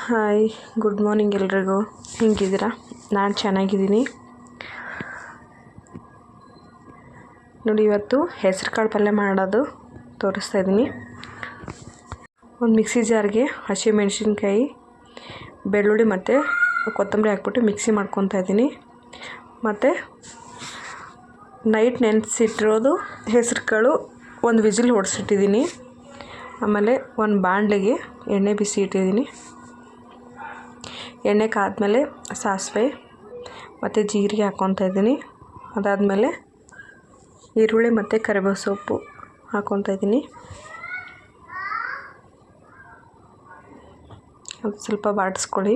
Hi, good morning ಎಲ್ರಿಗೂ. ಹೇಗಿದ್ದೀರಾ? ನಾನು ಚೆನ್ನಾಗಿದ್ದೀನಿ ನೋಡಿ. ಇವತ್ತು ಹೆಸರು ಕಾಳು ಪಲ್ಯ ಮಾಡೋದು ತೋರಿಸ್ತಾ ಇದ್ದೀನಿ. ಒಂದು ಮಿಕ್ಸಿ ಜಾರ್ಗೆ ಹಸಿಮೆಣಸಿನ್ಕಾಯಿ, ಬೆಳ್ಳುಳ್ಳಿ ಮತ್ತು ಕೊತ್ತಂಬರಿ ಹಾಕ್ಬಿಟ್ಟು ಮಿಕ್ಸಿ ಮಾಡ್ಕೊತಾ ಇದ್ದೀನಿ. ಮತ್ತು ನೈಟ್ ನೆನೆಸಿಟ್ಟಿರೋದು ಹೆಸರು ಕಾಳು ಒಂದು ವಿಜಿಲ್ ಹೊಡೆಸಿಟ್ಟಿದ್ದೀನಿ. ಆಮೇಲೆ ಒಂದು ಬಾಣಲೆಗೆ ಎಣ್ಣೆ ಬಿಸಿ ಇಟ್ಟಿದ್ದೀನಿ. ಎಣ್ಣೆ ಕಾದ್ಮೇಲೆ ಸಾಸಿವೆ ಮತ್ತು ಜೀರಿಗೆ ಹಾಕ್ಕೊತಾ ಇದ್ದೀನಿ. ಅದಾದಮೇಲೆ ಈರುಳ್ಳಿ ಮತ್ತು ಕರಿಬೇವು ಸೊಪ್ಪು ಹಾಕ್ಕೊತಾ ಇದ್ದೀನಿ. ಅದು ಸ್ವಲ್ಪ ಬಾಡಿಸ್ಕೊಳ್ಳಿ.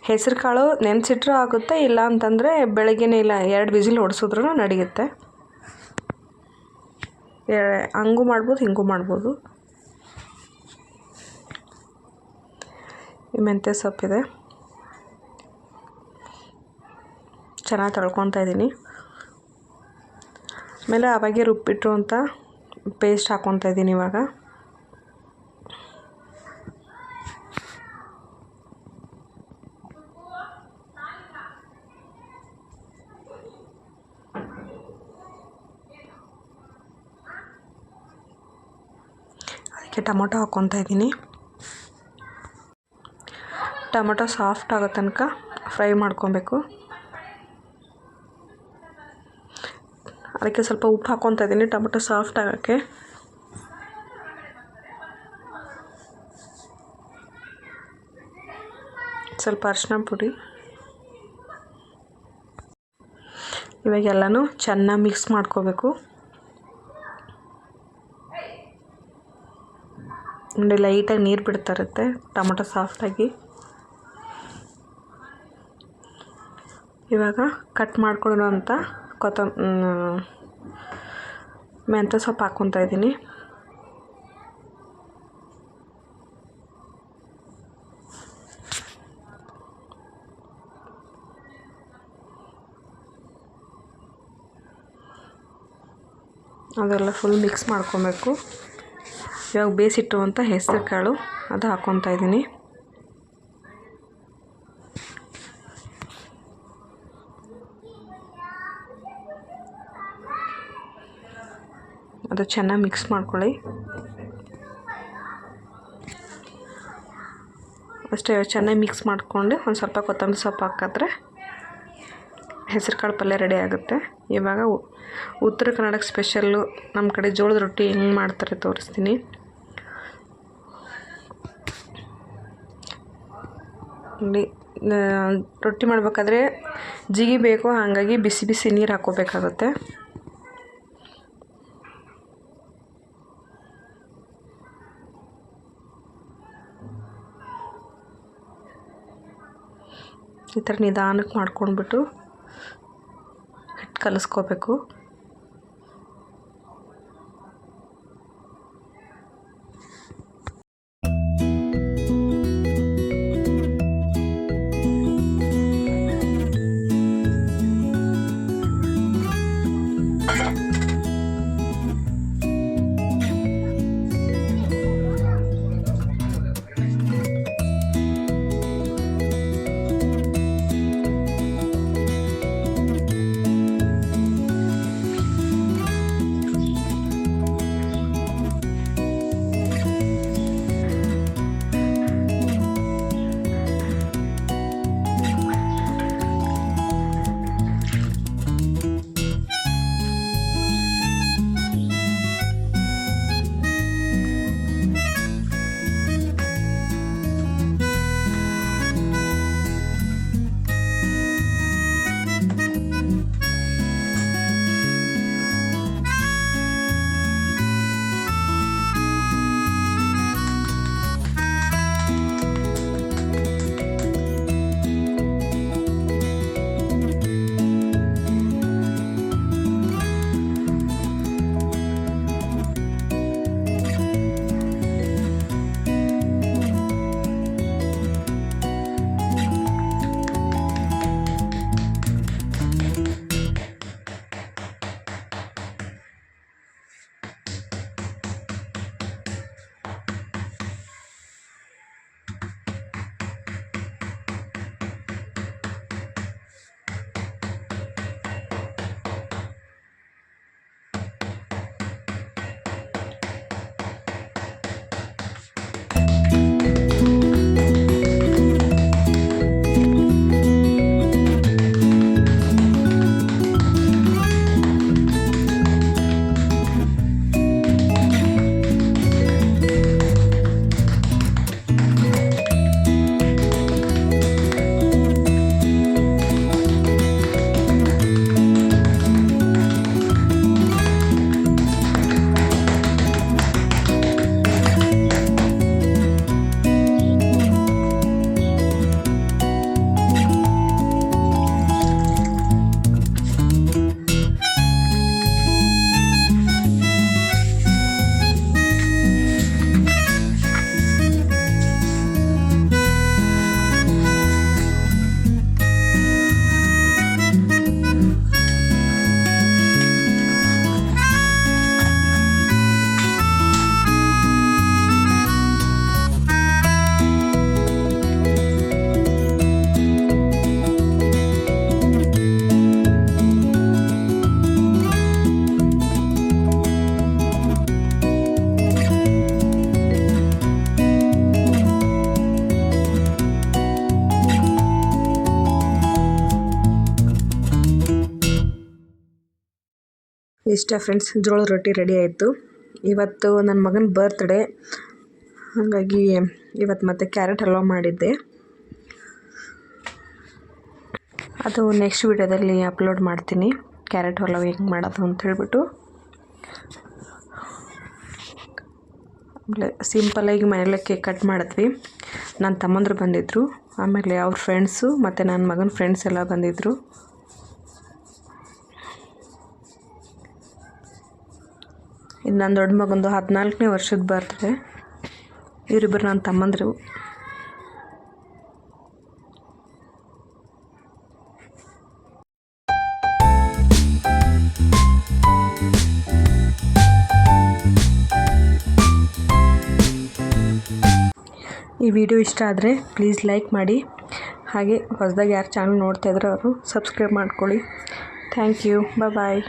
ಹೆಸರು ಕಾಳು ನೆನೆಸಿಟ್ರೂ ಆಗುತ್ತೆ, ಇಲ್ಲ ಅಂತಂದರೆ ಬೆಳಗ್ಗೆನೇ ಇಲ್ಲ 2 ವಿಜಿಲ್ ಹೊಡೆಸಿದ್ರೂ ನಡೆಯುತ್ತೆ. ಹಂಗೂ ಮಾಡ್ಬೋದು, ಹಿಂಗೂ ಮಾಡ್ಬೋದು. ಈ ಮೆಂತ್ಯ ಸೊಪ್ಪಿದೆ, ಚೆನ್ನಾಗಿ ತೊಳ್ಕೊತಾ ಇದ್ದೀನಿ. ಆಮೇಲೆ ಅವಾಗೆ ರುಬ್ಬಿಟ್ಟು ಅಂತ ಪೇಸ್ಟ್ ಹಾಕ್ಕೊತಾ ಇದ್ದೀನಿ. ಇವಾಗ ಅದಕ್ಕೆ ಟೊಮೊಟೊ ಹಾಕ್ಕೊತಾ ಇದ್ದೀನಿ. ಟೊಮೊಟೊ ಸಾಫ್ಟ್ ಆಗೋ ತನಕ ಫ್ರೈ ಮಾಡ್ಕೊಬೇಕು. ಅದಕ್ಕೆ ಸ್ವಲ್ಪ ಉಪ್ಪು ಹಾಕ್ಕೊತಾ ಇದ್ದೀನಿ ಟೊಮೊಟೊ ಸಾಫ್ಟ್ ಆಗೋಕ್ಕೆ. ಸ್ವಲ್ಪ ಅರಿಶಿನ ಪುಡಿ. ಇವಾಗ ಎಲ್ಲನೂ ಚೆನ್ನಾಗಿ ಮಿಕ್ಸ್ ಮಾಡ್ಕೋಬೇಕು. ನೋಡಿ, ಲೈಟಾಗಿ ನೀರು ಬಿಡ್ತಾ ಇರುತ್ತೆ ಟೊಮೊಟೊ ಸಾಫ್ಟಾಗಿ. ಇವಾಗ ಕಟ್ ಮಾಡ್ಕೊಳ್ಳೋಂಥ ಮೆಂತ್ಯ ಸೊಪ್ಪು ಹಾಕ್ಕೊತಾ ಇದ್ದೀನಿ. ಅದೆಲ್ಲ ಫುಲ್ ಮಿಕ್ಸ್ ಮಾಡ್ಕೊಬೇಕು. ಇವಾಗ ಬೇಯಿಸಿಟ್ಟಿರುವಂಥ ಹೆಸರು ಕಾಳು ಅದು ಹಾಕ್ಕೊತಾ ಇದ್ದೀನಿ. ಅದು ಚೆನ್ನಾಗಿ ಮಿಕ್ಸ್ ಮಾಡ್ಕೊಳ್ಳಿ. ಅಷ್ಟೇ, ಚೆನ್ನಾಗಿ ಮಿಕ್ಸ್ ಮಾಡಿಕೊಂಡು ಒಂದು ಸ್ವಲ್ಪ ಕೊತ್ತಂಬರಿ ಸೊಪ್ಪು ಹಾಕಿದ್ರೆ ಹೆಸರು ಕಾಳು ಪಲ್ಯ ರೆಡಿ ಆಗುತ್ತೆ. ಇವಾಗ ಉತ್ತರ ಕನ್ನಡಕ್ಕೆ ಸ್ಪೆಷಲ್ಲು ನಮ್ಮ ಕಡೆ ಜೋಳದ ರೊಟ್ಟಿ ಹೆಂಗೆ ಮಾಡ್ತಾರೆ ತೋರಿಸ್ತೀನಿ. ನೋಡಿ, ರೊಟ್ಟಿ ಮಾಡಬೇಕಾದ್ರೆ ಜಿಗಿಬೇಕು, ಹಾಗಾಗಿ ಬಿಸಿ ಬಿಸಿ ನೀರು ಹಾಕ್ಕೋಬೇಕಾಗುತ್ತೆ. ಈ ಥರ ನಿಧಾನಕ್ಕೆ ಮಾಡ್ಕೊಂಡ್ಬಿಟ್ಟು ಹಿಟ್ಟು ಕಲಿಸ್ಕೋಬೇಕು. ಇಷ್ಟ ಫ್ರೆಂಡ್ಸ್, ಜೋಳದ ರೊಟ್ಟಿ ರೆಡಿ ಆಯಿತು. ಇವತ್ತು ನನ್ನ ಮಗನ ಬರ್ತ್ಡೇ, ಹಾಗಾಗಿ ಇವತ್ತು ಮತ್ತೆ ಕ್ಯಾರೆಟ್ ಹಲ್ವಾ ಮಾಡಿದ್ದೆ. ಅದು ನೆಕ್ಸ್ಟ್ ವಿಡಿಯೋದಲ್ಲಿ ಅಪ್ಲೋಡ್ ಮಾಡ್ತೀನಿ, ಕ್ಯಾರೆಟ್ ಹಲ್ವಾ ಹೆಂಗೆ ಮಾಡೋದು ಅಂತ ಹೇಳ್ಬಿಟ್ಟು. ಆಮೇಲೆ ಸಿಂಪಲ್ಲಾಗಿ ಮನೆಯಲ್ಲೇ ಕೇಕ್ ಕಟ್ ಮಾಡಿದ್ವಿ. ನನ್ನ ತಮ್ಮಂದ್ರು ಬಂದಿದ್ದರು, ಆಮೇಲೆ ಅವ್ರ ಫ್ರೆಂಡ್ಸು ಮತ್ತು ನನ್ನ ಮಗನ ಫ್ರೆಂಡ್ಸ್ ಎಲ್ಲ ಬಂದಿದ್ದರು. ಇದು ನನ್ನ ದೊಡ್ಡ ಮಗಂದು 14ನೇ ವರ್ಷದ ಬರ್ತ್ಡೇ. ಇವರಿಬ್ಬರು ನನ್ನ ತಮ್ಮಂದರು. ಈ ವಿಡಿಯೋ ಇಷ್ಟ ಆದರೆ ಪ್ಲೀಸ್ ಲೈಕ್ ಮಾಡಿ, ಹಾಗೆ ಹೊಸದಾಗಿ ಯಾರು ಚಾನಲ್ ನೋಡ್ತಾಯಿದ್ರೆ ಅವರು ಸಬ್ಸ್ಕ್ರೈಬ್ ಮಾಡ್ಕೊಳ್ಳಿ. Thank you, bye.